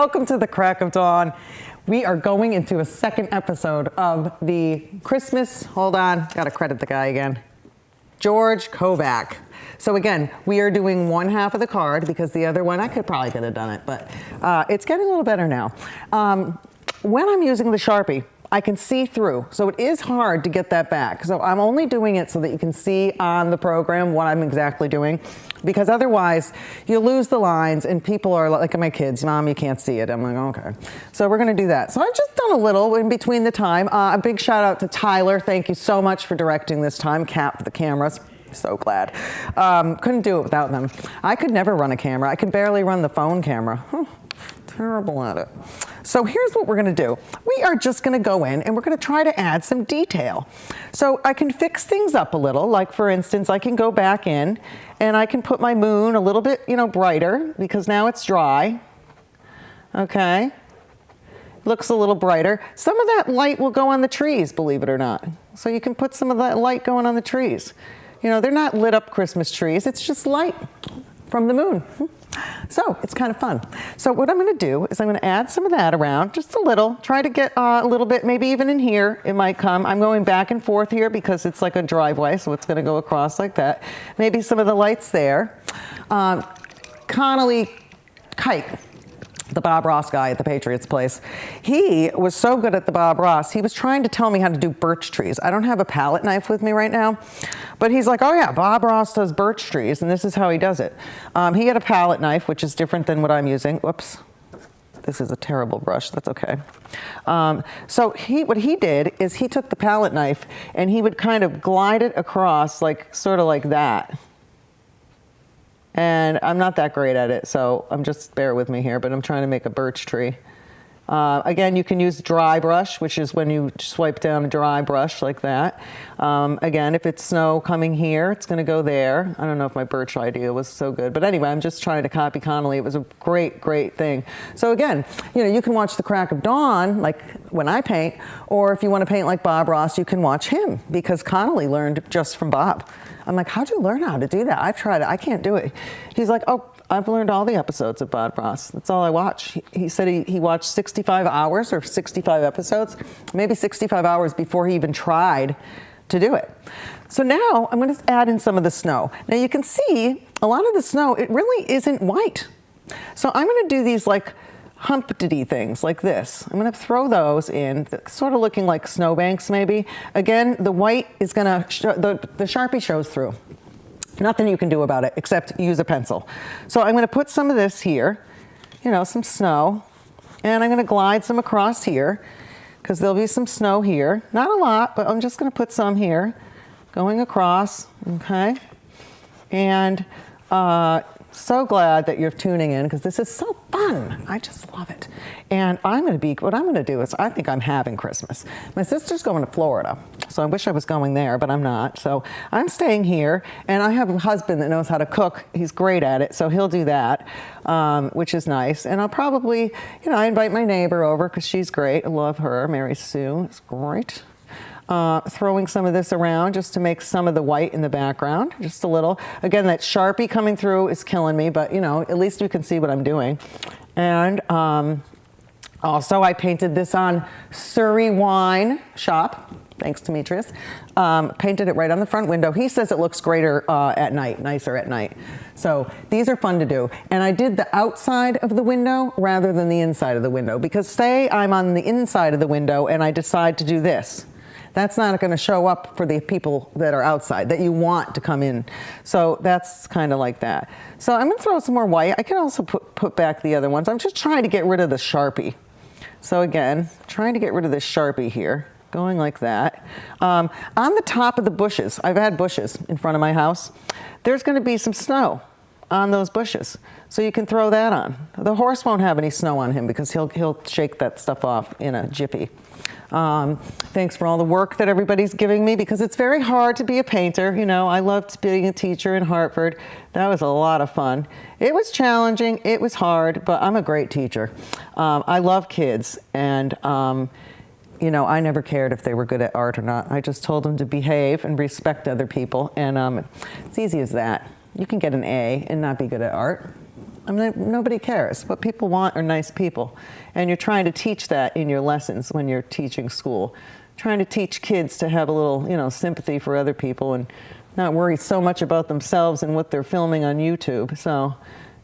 Welcome to the crack of dawn. We are going into a second episode of the Christmas, hold on, gotta credit the guy again, George Kovac. So again, we are doing one half of the card because the other one, I could have done it, but it's getting a little better now. When I'm using the Sharpie, I can see through, so it is hard to get that back. So I'm only doing it so that you can see on the program what I'm exactly doing, because otherwise you lose the lines and people are like my kids, Mom, you can't see it. I'm like, okay. So we're gonna do that. So I've just done a little in between the time. A big shout out to Tyler. Thank you so much for directing this time. Cat for the cameras. So glad. Couldn't do it without them. I could never run a camera. I could barely run the phone camera. Terrible at it. So here's what we're gonna do. We are just gonna go in and we're gonna try to add some detail. So I can fix things up a little, like for instance, I can go back in and I can put my moon a little bit, brighter because now it's dry. Okay. Looks a little brighter. Some of that light will go on the trees, believe it or not. So you can put some of that light going on the trees. They're not lit up Christmas trees, it's just light from the moon. So it's kind of fun. So what I'm going to do is I'm going to add some of that around, just a little, try to get a little bit, maybe even in here it might come. I'm going back and forth here because it's like a driveway, so it's going to go across like that. Maybe some of the lights there. Connolly Kite, the Bob Ross guy at the Patriots place, he was so good at the Bob Ross, he was trying to tell me how to do birch trees. I don't have a palette knife with me right now, but he's like, oh yeah, Bob Ross does birch trees, and this is how he does it. He had a palette knife, which is different than what I'm using. Whoops, this is a terrible brush, that's okay. So what he did is he took the palette knife and he would kind of glide it across, sort of like that. And I'm not that great at it, so bear with me here, but I'm trying to make a birch tree. Again, you can use dry brush, which is when you swipe down a dry brush like that. Again, if it's snow coming here, it's gonna go there. I don't know if my birch idea was so good, but anyway, I'm just trying to copy Connolly. It was a great, great thing. So again, you can watch the crack of dawn, like when I paint, or if you wanna paint like Bob Ross, you can watch him, because Connolly learned just from Bob. I'm like, how'd you learn how to do that? I've tried it, I can't do it. He's like, oh, I've learned all the episodes of Bob Ross. That's all I watch. He said he watched 65 hours or 65 episodes, maybe 65 hours before he even tried to do it. So now I'm gonna add in some of the snow. Now you can see a lot of the snow, it really isn't white. So I'm gonna do these like humpty things like this. I'm gonna throw those in, sort of looking like snowbanks maybe. Again, the white is gonna, the Sharpie shows through. Nothing you can do about it except use a pencil. So I'm gonna put some of this here, some snow, and I'm gonna glide some across here because there'll be some snow here. Not a lot, but I'm just gonna put some here, going across, okay? And so glad that you're tuning in because this is so fun. I just love it. And what I'm gonna do is I think I'm having Christmas. My sister's going to Florida, so I wish I was going there, but I'm not. So I'm staying here, and I have a husband that knows how to cook. He's great at it, so he'll do that, which is nice. And I'll probably, I invite my neighbor over because she's great. I love her, Mary Sue, it's great. Throwing some of this around just to make some of the white in the background, just a little. Again, that Sharpie coming through is killing me, but at least you can see what I'm doing. And also I painted this on Surrey Wine Shop, thanks Demetrius. Painted it right on the front window. He says it looks greater at night, nicer at night. So these are fun to do. And I did the outside of the window rather than the inside of the window, because say I'm on the inside of the window and I decide to do this. That's not going to show up for the people that are outside, that you want to come in. So that's kind of like that. So I'm going to throw some more white. I can also put back the other ones. I'm just trying to get rid of the Sharpie. So again, trying to get rid of this Sharpie here, going like that. On the top of the bushes, I've had bushes in front of my house. There's going to be some snow on those bushes. So you can throw that on. The horse won't have any snow on him because he'll shake that stuff off in a jiffy. Thanks for all the work that everybody's giving me, because it's very hard to be a painter. I loved being a teacher in Hartford. That was a lot of fun. It was challenging, it was hard, but I'm a great teacher. I love kids, and I never cared if they were good at art or not. I just told them to behave and respect other people, and it's easy as that. You can get an A and not be good at art. I mean, nobody cares. What people want are nice people. And you're trying to teach that in your lessons when you're teaching school. Trying to teach kids to have a little, sympathy for other people and not worry so much about themselves and what they're filming on YouTube. So,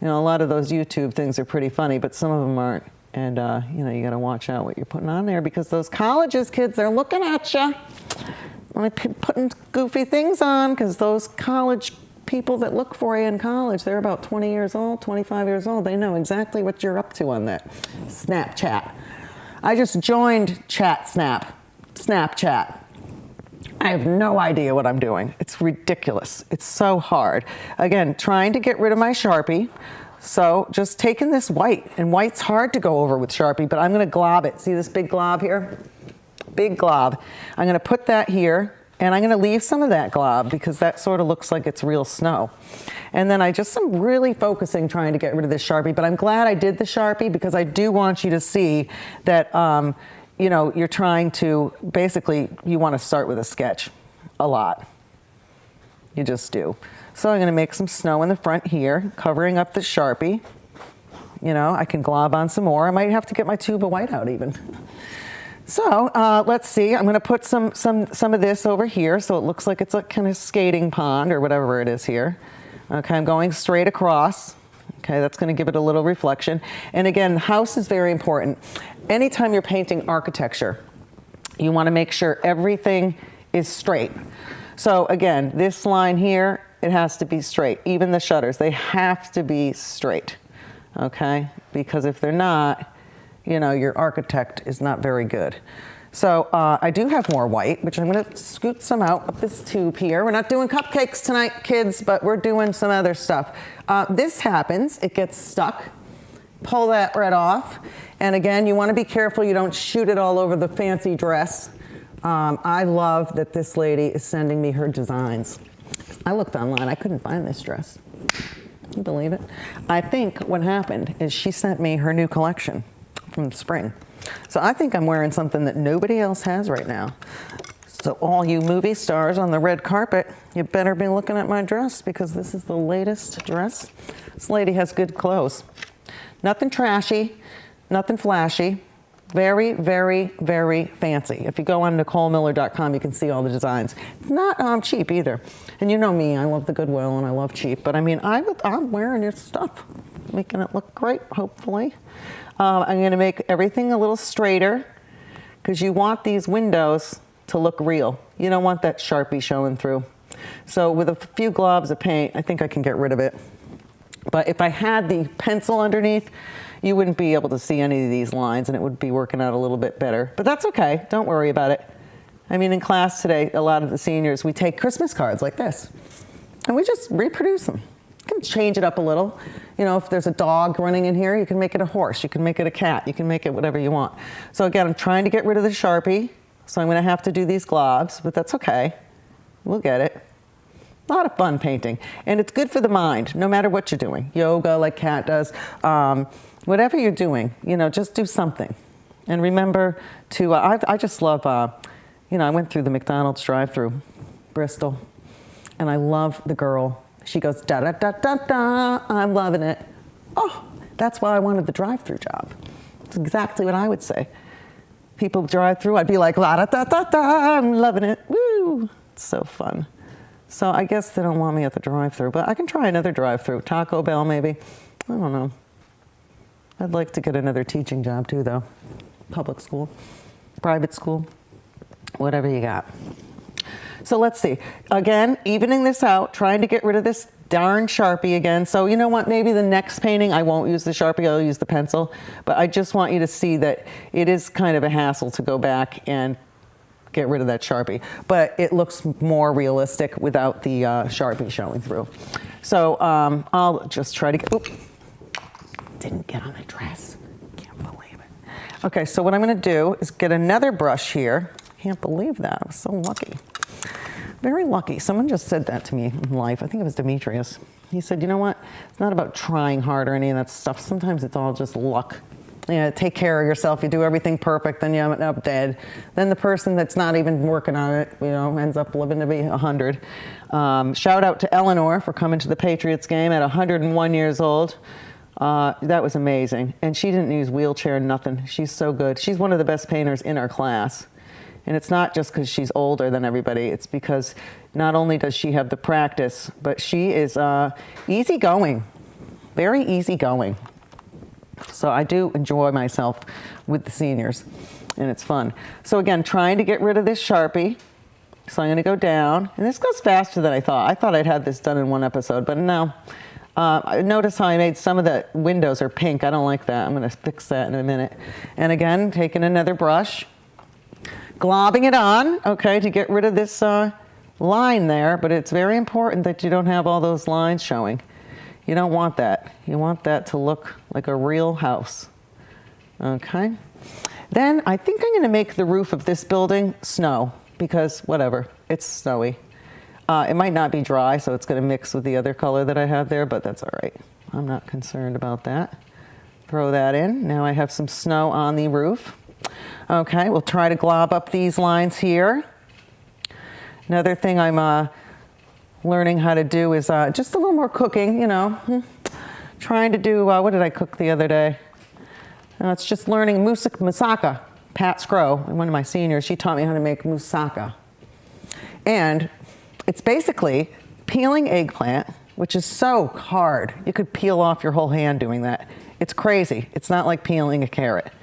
a lot of those YouTube things are pretty funny, but some of them aren't. And, you got to watch out what you're putting on there because those colleges, kids, they're looking at you. Putting goofy things on because those college people that look for you in college, they're about 20 years old, 25 years old. They know exactly what you're up to on that Snapchat. I just joined Snapchat. I have no idea what I'm doing. It's ridiculous. It's so hard. Again, trying to get rid of my Sharpie. So just taking this white, and white's hard to go over with Sharpie, but I'm gonna glob it. See this big glob here? Big glob. I'm gonna put that here, and I'm gonna leave some of that glob because that sort of looks like it's real snow. And then I just am really focusing trying to get rid of this Sharpie, but I'm glad I did the Sharpie because I do want you to see that you're trying to, basically, you want to start with a sketch a lot. You just do. So I'm going to make some snow in the front here, covering up the Sharpie. I can glob on some more. I might have to get my tube of white out even. So let's see. I'm going to put some of this over here so it looks like it's a kind of skating pond or whatever it is here. Okay, I'm going straight across. Okay, that's going to give it a little reflection. And again, the house is very important. Anytime you're painting architecture, you want to make sure everything is straight. So again, this line here, it has to be straight. Even the shutters, they have to be straight. Okay, because if they're not, your architect is not very good. So I do have more white, which I'm going to scoot some out of this tube here. We're not doing cupcakes tonight, kids, but we're doing some other stuff. This happens. It gets stuck. Pull that right off. And again, you want to be careful you don't shoot it all over the fancy dress. I love that this lady is sending me her designs. I looked online. I couldn't find this dress. Can you believe it? I think what happened is she sent me her new collection from the spring. So I think I'm wearing something that nobody else has right now. So all you movie stars on the red carpet, you better be looking at my dress because this is the latest dress. This lady has good clothes. Nothing trashy, nothing flashy. Very, very, very fancy. If you go on NicoleMiller.com, you can see all the designs. Not cheap either. And you know me, I love the Goodwill and I love cheap. But I mean, I'm wearing your stuff, making it look great, hopefully. I'm going to make everything a little straighter because you want these windows to look real. You don't want that Sharpie showing through. So with a few globs of paint, I think I can get rid of it. But if I had the pencil underneath, you wouldn't be able to see any of these lines and it would be working out a little bit better. But that's okay. Don't worry about it. I mean, in class today, a lot of the seniors, we take Christmas cards like this and we just reproduce them. You can change it up a little. If there's a dog running in here, you can make it a horse. You can make it a cat. You can make it whatever you want. So again, I'm trying to get rid of the Sharpie. So I'm going to have to do these globs, but that's okay. We'll get it. A lot of fun painting. And it's good for the mind, no matter what you're doing. Yoga, like Kat does. Whatever you're doing, just do something. And remember to, I just love, I went through the McDonald's drive-through, Bristol, and I love the girl. She goes, da da da da da, I'm loving it. Oh, that's why I wanted the drive-through job. It's exactly what I would say. People drive through, I'd be like, la da da da da, I'm loving it. Woo, it's so fun. So I guess they don't want me at the drive-through, but I can try another drive-through. Taco Bell, maybe. I don't know. I'd like to get another teaching job too, though. Public school, private school, whatever you got. So let's see. Again, evening this out, trying to get rid of this darn Sharpie again. So you know what? Maybe the next painting, I won't use the Sharpie, I'll use the pencil. But I just want you to see that it is kind of a hassle to go back and get rid of that Sharpie. But it looks more realistic without the Sharpie showing through. So I'll just try to get, oops. Didn't get on the dress. Can't believe it. Okay, so what I'm going to do is get another brush here. Can't believe that. I was so lucky. Very lucky. Someone just said that to me in life. I think it was Demetrius. He said, you know what? It's not about trying hard or any of that stuff. Sometimes it's all just luck. Take care of yourself. You do everything perfect, then you end up dead. Then the person that's not even working on it, ends up living to be 100. Shout out to Eleanor for coming to the Patriots game at 101 years old. That was amazing. And she didn't use wheelchair, nothing. She's so good. She's one of the best painters in our class. And it's not just because she's older than everybody. It's because not only does she have the practice, but she is easygoing, very easygoing. So I do enjoy myself with the seniors, and it's fun. So again, trying to get rid of this Sharpie. So I'm going to go down, and this goes faster than I thought. I thought I'd had this done in one episode, but no. Notice how I made some of the windows are pink. I don't like that. I'm going to fix that in a minute. And again, taking another brush, globbing it on, okay, to get rid of this line there, but it's very important that you don't have all those lines showing. You don't want that. You want that to look like a real house, okay? Then I think I'm going to make the roof of this building snow, because whatever, it's snowy. It might not be dry, so it's going to mix with the other color that I have there, but that's all right. I'm not concerned about that. Throw that in. Now I have some snow on the roof. Okay, we'll try to glob up these lines here. Another thing I'm learning how to do is just a little more cooking, you know. Trying to do, what did I cook the other day? It's just learning moussaka. Pat Scrow, one of my seniors, she taught me how to make moussaka. And it's basically peeling eggplant, which is so hard. You could peel off your whole hand doing that. It's crazy. It's not like peeling a carrot.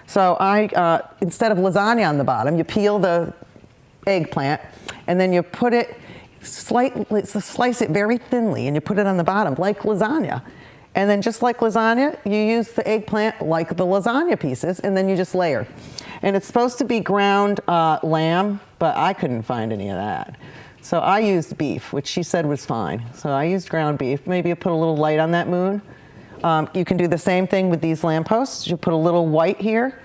So I, instead of lasagna on the bottom, you peel the eggplant and then you put it, slice it very thinly and you put it on the bottom like lasagna. And then just like lasagna, you use the eggplant like the lasagna pieces and then you just layer. And it's supposed to be ground lamb, but I couldn't find any of that. So I used beef, which she said was fine. So I used ground beef. Maybe you put a little light on that moon. You can do the same thing with these lampposts. You put a little white here.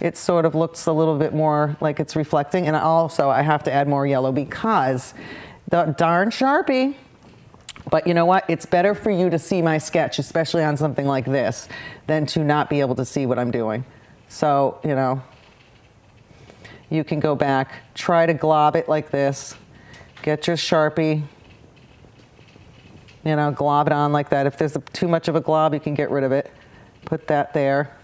It sort of looks a little bit more like it's reflecting. And also I have to add more yellow because the darn Sharpie. But you know what? It's better for you to see my sketch, especially on something like this, than to not be able to see what I'm doing. So, you know, you can go back, try to glob it like this. Get your Sharpie, you know, glob it on like that. If there's too much of a glob, you can get rid of it. Put that there.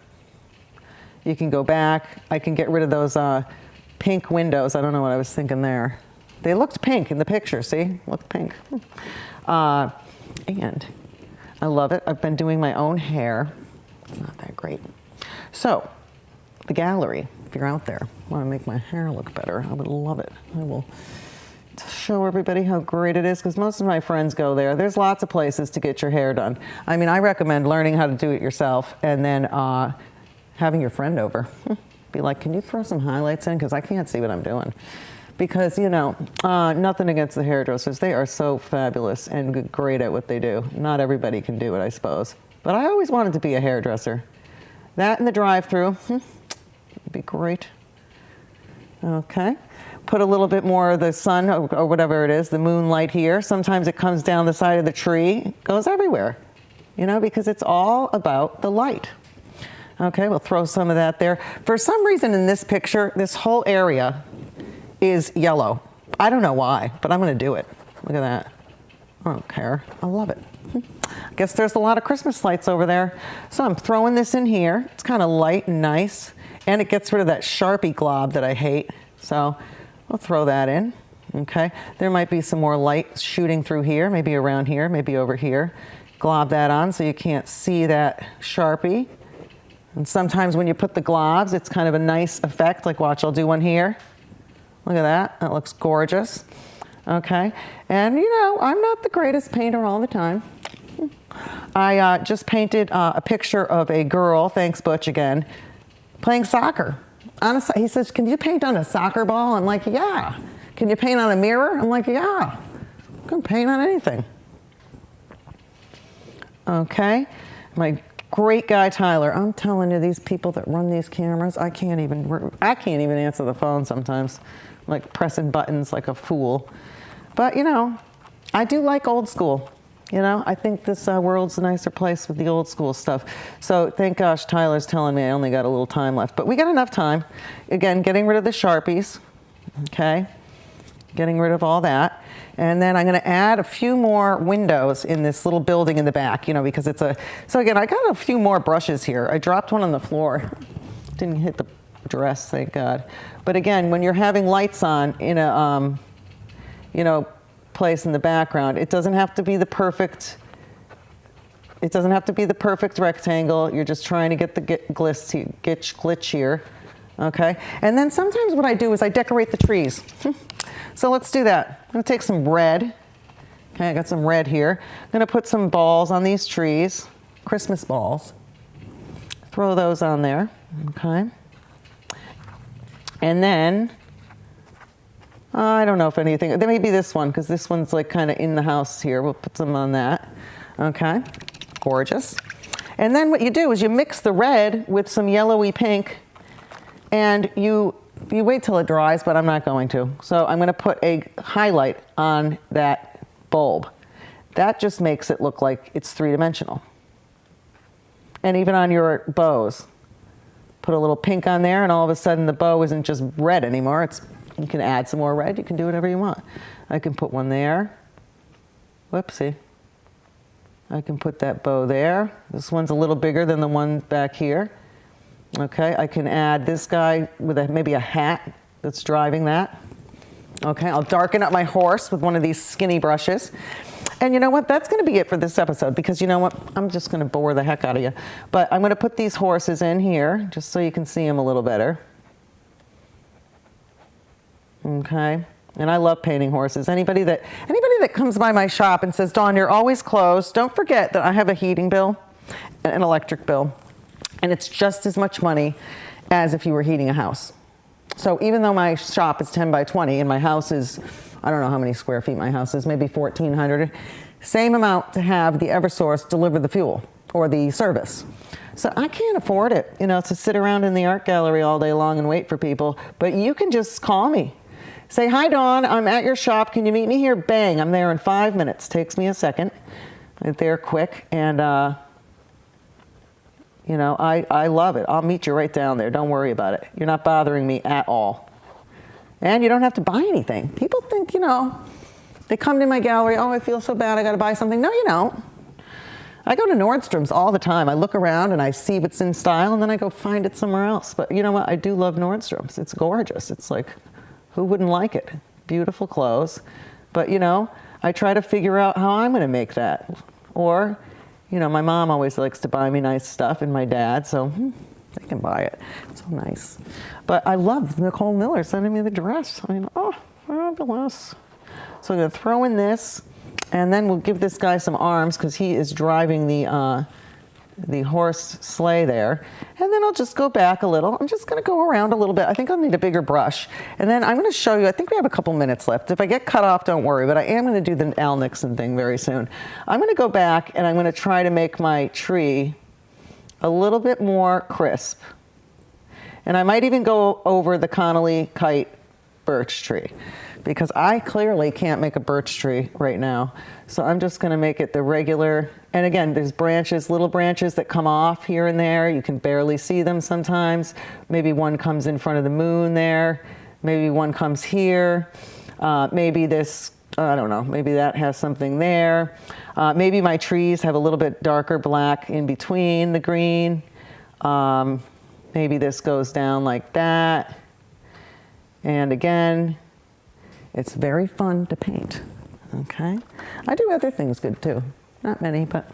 You can go back. I can get rid of those pink windows. I don't know what I was thinking there. They looked pink in the picture, see? Looked pink. And I love it. I've been doing my own hair. It's not that great. So, the gallery, if you're out there, want to make my hair look better, I would love it. I will show everybody how great it is because most of my friends go there. There's lots of places to get your hair done. I mean, I recommend learning how to do it yourself and then having your friend over. Be like, can you throw some highlights in? Because I can't see what I'm doing. Because, you know, nothing against the hairdressers. They are so fabulous and great at what they do. Not everybody can do it, I suppose. But I always wanted to be a hairdresser. That and the drive-through would be great. Okay. Put a little bit more of the sun or whatever it is, the moonlight here. Sometimes it comes down the side of the tree, goes everywhere, you know, because it's all about the light. Okay, we'll throw some of that there. For some reason in this picture, this whole area is yellow. I don't know why, but I'm going to do it. Look at that. I don't care. I love it. I guess there's a lot of Christmas lights over there. So I'm throwing this in here. It's kind of light and nice. And it gets rid of that Sharpie glob that I hate. So I'll throw that in. Okay. There might be some more light shooting through here, maybe around here, maybe over here. Glob that on so you can't see that Sharpie. And sometimes when you put the globs, it's kind of a nice effect. Like watch, I'll do one here. Look at that. That looks gorgeous. Okay. And you know, I'm not the greatest painter all the time. I just painted a picture of a girl, thanks Butch again, playing soccer. He says, can you paint on a soccer ball? I'm like, yeah. Can you paint on a mirror? I'm like, yeah. I can paint on anything. Okay. My great guy, Tyler. I'm telling you, these people that run these cameras, I can't even answer the phone sometimes. I'm like pressing buttons like a fool. But, you know, I do like old school. You know, I think this world's a nicer place with the old school stuff. So thank gosh Tyler's telling me I only got a little time left. But we got enough time. Again, getting rid of the Sharpies. Okay. getting rid of all that. And then I'm going to add a few more windows in this little building in the back, you know, because it's a, so again, I got a few more brushes here. I dropped one on the floor. Didn't hit the dress, thank God. But again, when you're having lights on in a, you know, place in the background, it doesn't have to be the perfect, it doesn't have to be the perfect rectangle. You're just trying to get the glitch here. Okay, and then sometimes what I do is I decorate the trees. So let's do that. I'm gonna take some red. Okay, I got some red here. I'm gonna put some balls on these trees, Christmas balls. Throw those on there, okay. And then, I don't know if anything, there may be this one, because this one's like kind of in the house here. We'll put some on that, okay. Gorgeous. And then what you do is you mix the red with some yellowy pink, and you wait till it dries, but I'm not going to. So I'm going to put a highlight on that bulb. That just makes it look like it's three-dimensional. And even on your bows, put a little pink on there, and all of a sudden the bow isn't just red anymore. It's, you can add some more red. You can do whatever you want. I can put one there. Whoopsie. I can put that bow there. This one's a little bigger than the one back here. Okay, I can add this guy with maybe a hat that's driving that. Okay, I'll darken up my horse with one of these skinny brushes. And you know what? That's going to be it for this episode, because you know what? I'm just going to bore the heck out of you. But I'm going to put these horses in here just so you can see them a little better. Okay. And I love painting horses. Anybody that comes by my shop and says, Dawn, you're always closed, don't forget that I have a heating bill, an electric bill. And it's just as much money as if you were heating a house. So even though my shop is 10 by 20 and my house is, I don't know how many square feet my house is, maybe 1,400, same amount to have the Eversource deliver the fuel or the service. So I can't afford it, you know, to sit around in the art gallery all day long and wait for people. But you can just call me. Say, hi, Dawn, I'm at your shop. Can you meet me here? Bang, I'm there in 5 minutes. Takes me a second. I'm there quick. And, you know, I love it. I'll meet you right down there. Don't worry about it. You're not bothering me at all. And you don't have to buy anything. People think, you know, they come to my gallery, oh, I feel so bad, I got to buy something. No, you don't. I go to Nordstrom's all the time. I look around and I see what's in style, and then I go find it somewhere else. But you know what? I do love Nordstrom's. It's gorgeous. It's like, who wouldn't like it? Beautiful clothes. But, you know, I try to figure out how I'm going to make that. Or, you know, my mom always likes to buy me nice stuff, and my dad, so they can buy it. It's so nice. But I love Nicole Miller sending me the dress. I mean, oh, fabulous. So I'm going to throw in this, and then we'll give this guy some arms because he is driving the horse sleigh there. And then I'll just go back a little. I'm just going to go around a little bit. I think I'll need a bigger brush. And then I'm going to show you, I think we have a couple minutes left. If I get cut off, don't worry, but I am going to do the Al Nixon thing very soon. I'm going to go back and I'm going to try to make my tree a little bit more crisp. And I might even go over the Connolly kite birch tree, because I clearly can't make a birch tree right now. So I'm just going to make it the regular. And again, there's branches, little branches that come off here and there. You can barely see them sometimes. Maybe one comes in front of the moon there. Maybe one comes here. Maybe this, I don't know, maybe that has something there. Maybe my trees have a little bit darker black in between the green. Maybe this goes down like that. And again, it's very fun to paint, okay? I do other things good too. Not many, but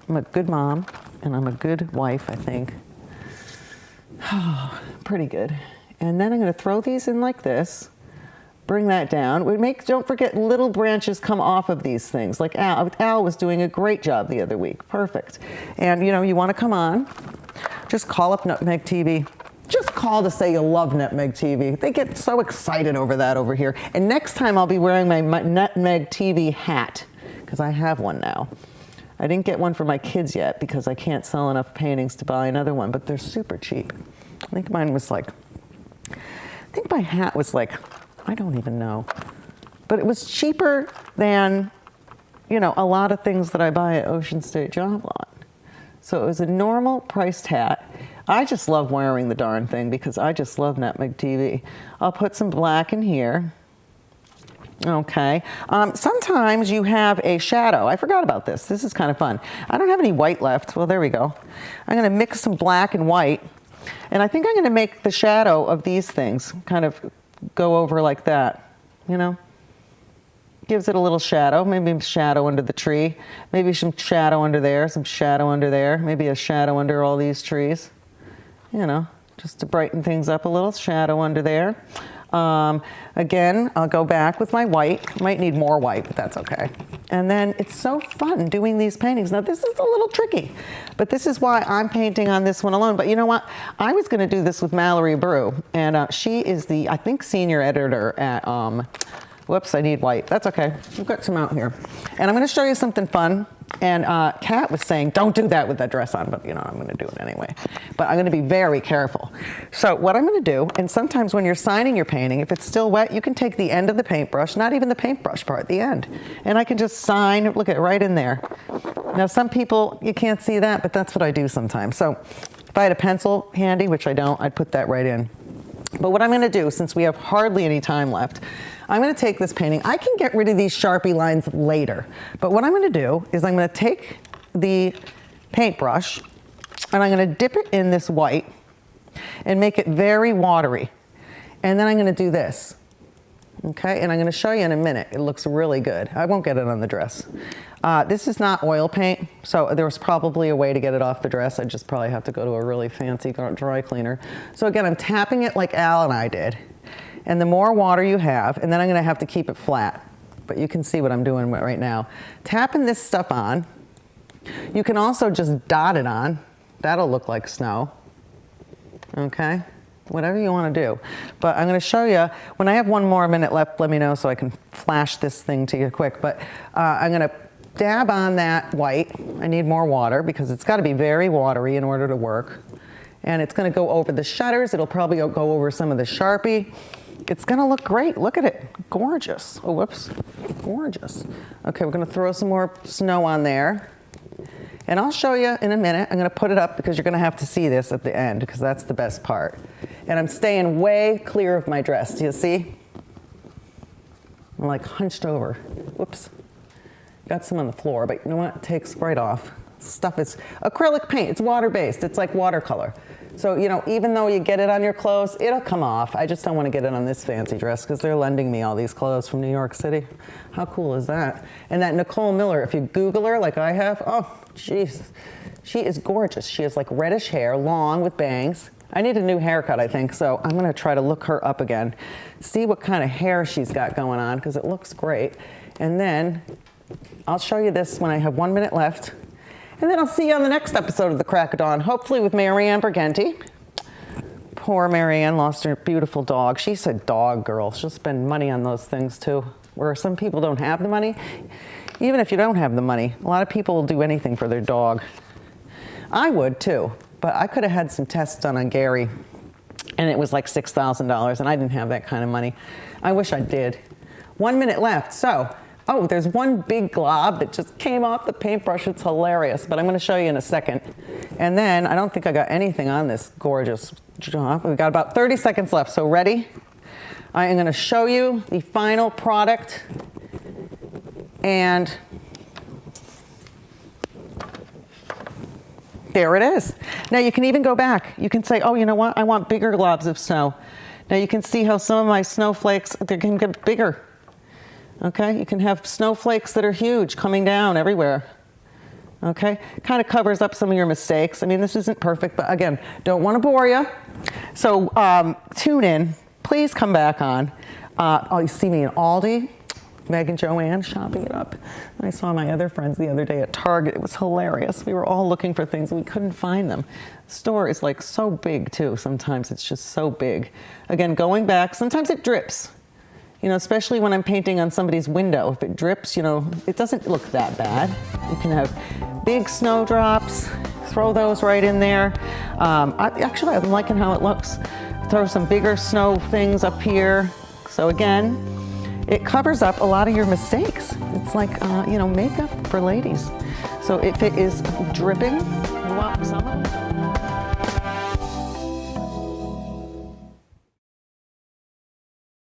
I'm a good mom and I'm a good wife, I think. Oh, pretty good. And then I'm gonna throw these in like this, bring that down. Don't forget, little branches come off of these things. Like Al was doing a great job the other week, perfect. And you know, you wanna come on, just call up Nutmeg TV. Just call to say you love Nutmeg TV. They get so excited over that over here. And next time I'll be wearing my Nutmeg TV hat, because I have one now. I didn't get one for my kids yet because I can't sell enough paintings to buy another one, but they're super cheap. I think mine was like, I think my hat was like, I don't even know. But it was cheaper than, you know, a lot of things that I buy at Ocean State Job Lot. So it was a normal priced hat. I just love wearing the darn thing because I just love Nutmeg TV. I'll put some black in here. Okay. Sometimes you have a shadow. I forgot about this. This is kind of fun. I don't have any white left. Well, there we go. I'm going to mix some black and white. And I think I'm going to make the shadow of these things kind of go over like that, you know. Gives it a little shadow, maybe shadow under the tree, maybe some shadow under there, some shadow under there, maybe a shadow under all these trees, you know, just to brighten things up a little, shadow under there. Again, I'll go back with my white. Might need more white, but that's okay. And then it's so fun doing these paintings. Now this is a little tricky, but this is why I'm painting on this one alone. But you know what? I was gonna do this with Mallory Brew, and she is the, I think, senior editor at, whoops, I need white. That's okay. We've got some out here. And I'm gonna show you something fun. And Kat was saying, don't do that with that dress on, but you know, I'm gonna do it anyway. But I'm gonna be very careful. So what I'm gonna do, and sometimes when you're signing your painting, if it's still wet, you can take the end of the paintbrush, not even the paintbrush part, the end. And I can just sign, look at it right in there. Now some people, you can't see that, but that's what I do sometimes. So if I had a pencil handy, which I don't, I'd put that right in. But what I'm gonna do, since we have hardly any time left, I'm gonna take this painting. I can get rid of these Sharpie lines later, but what I'm gonna do is I'm gonna take the paintbrush and I'm gonna dip it in this white and make it very watery. And then I'm gonna do this, okay? And I'm gonna show you in a minute. It looks really good. I won't get it on the dress. This is not oil paint, so there was probably a way to get it off the dress. I just probably have to go to a really fancy dry cleaner. So again, I'm tapping it like Al and I did. And the more water you have, and then I'm gonna have to keep it flat, but you can see what I'm doing right now. Tapping this stuff on. You can also just dot it on. That'll look like snow, okay? Whatever you wanna do. But I'm gonna show you, when I have one more minute left, let me know so I can flash this thing to you quick. But I'm gonna dab on that white. I need more water because it's gotta be very watery in order to work. And it's gonna go over the shutters. It'll probably go over some of the Sharpie. It's gonna look great. Look at it, gorgeous. Oh, whoops, gorgeous. Okay, we're gonna throw some more snow on there. And I'll show you in a minute. I'm gonna put it up because you're gonna have to see this at the end because that's the best part. And I'm staying way clear of my dress. Do you see? I'm like hunched over. Whoops. Got some on the floor, but you know what? It takes right off. Stuff is acrylic paint. It's water-based. It's like watercolor. So, you know, even though you get it on your clothes, it'll come off. I just don't want to get it on this fancy dress because they're lending me all these clothes from New York City. How cool is that? And that Nicole Miller, if you Google her like I have, oh, jeez. She is gorgeous. She has like reddish hair, long with bangs. I need a new haircut, I think, so I'm gonna try to look her up again. See what kind of hair she's got going on because it looks great. And then I'll show you this when I have 1 minute left. And then I'll see you on the next episode of The Crack of Dawn, hopefully with Marianne Briganti. Poor Marianne lost her beautiful dog. She's a dog girl. She'll spend money on those things too, where some people don't have the money. Even if you don't have the money, a lot of people will do anything for their dog. I would too, but I could have had some tests done on Gary and it was like $6,000 and I didn't have that kind of money. I wish I did. 1 minute left, so. Oh, there's one big glob that just came off the paintbrush. It's hilarious, but I'm gonna show you in a second. And then, I don't think I got anything on this gorgeous job. We've got about 30 seconds left, so ready? I am gonna show you the final product. And there it is. Now you can even go back. You can say, oh, you know what? I want bigger globs of snow. Now you can see how some of my snowflakes, they can get bigger. Okay, you can have snowflakes that are huge coming down everywhere. Okay, kind of covers up some of your mistakes. I mean, this isn't perfect, but again, don't want to bore you. So tune in. Please come back on. Oh, you see me in Aldi, Meg and Joanne shopping it up. I saw my other friends the other day at Target. It was hilarious. We were all looking for things and we couldn't find them. The store is like so big too. Sometimes it's just so big. Again, going back, sometimes it drips. You know, especially when I'm painting on somebody's window. If it drips, you know, it doesn't look that bad. You can have big snowdrops, throw those right in there. Actually, I'm liking how it looks. Throw some bigger snow things up here. So again, it covers up a lot of your mistakes. It's like, you know, makeup for ladies. So if it is dripping, you want some of it.